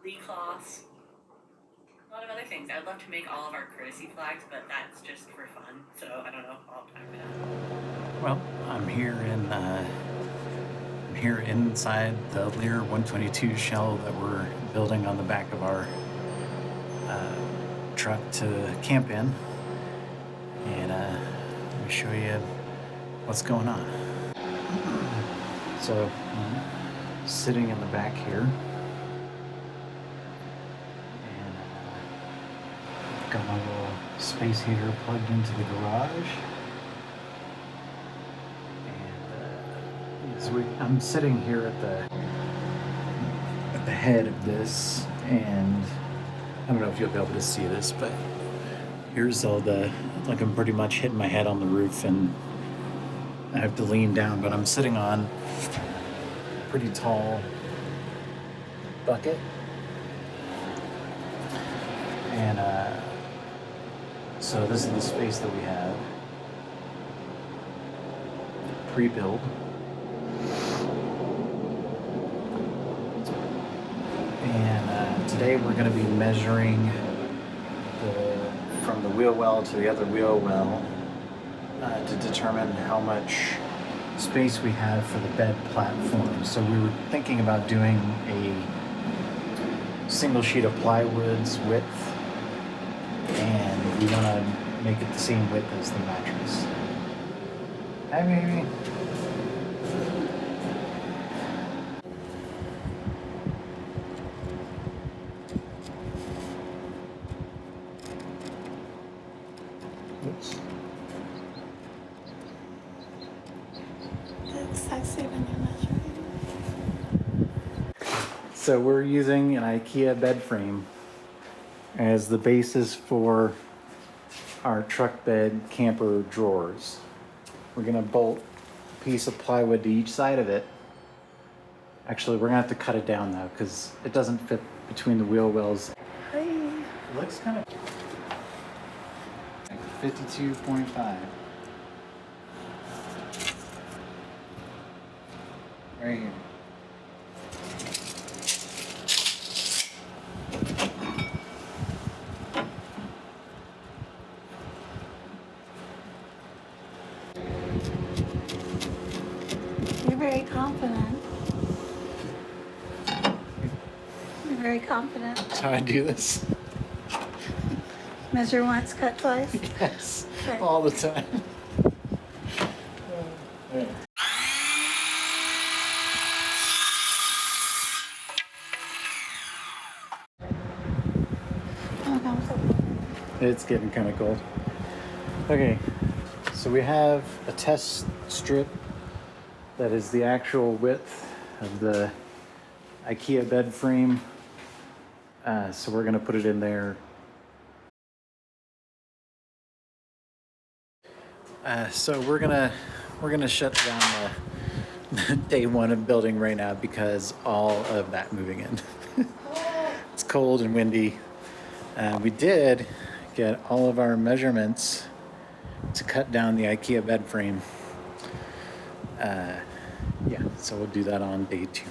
lee cloths, a lot of other things. I'd love to make all of our courtesy flags, but that's just for fun, so I don't know if I'll have time for that. Well, I'm here inside the Lear 122 shell that we're building on the back of our truck to camp in, and let me show you what's going on. So, sitting in the back here, and got my little space heater plugged into the garage. I'm sitting here at the head of this, and I don't know if you'll be able to see this, but here's all like I'm pretty much hitting my head on the roof, and I have to lean down, but I'm sitting on a pretty tall bucket, and so this is the space that we have pre-built. And today we're going to be measuring from the wheel well to the other wheel well to determine how much space we have for the bed platform. So we were thinking about doing a single sheet of plywood's width, and we want to make it the same width as the mattress. Hi, baby. Oops. It's sexy when you're measuring. So we're using an IKEA bed frame as the basis for our truck bed camper drawers. We're gonna bolt a piece of plywood to each side of it. Actually, we're gonna have to cut it down though, because it doesn't fit between the wheel wells. Hey. It looks kind of 52.5. Right here. You're very confident. You're very confident. That's how I do this. Measure once, cut twice. Yes, Okay. all the time. Yeah. It's getting kind of cold. Okay, so we have a test strip that is the actual width of the IKEA bed frame. So we're gonna put it in there. So we're gonna shut down the day one of building right now because all of that moving in. It's cold and windy. We did get all of our measurements to cut down the IKEA bed frame. Yeah, so we'll do that on day 2.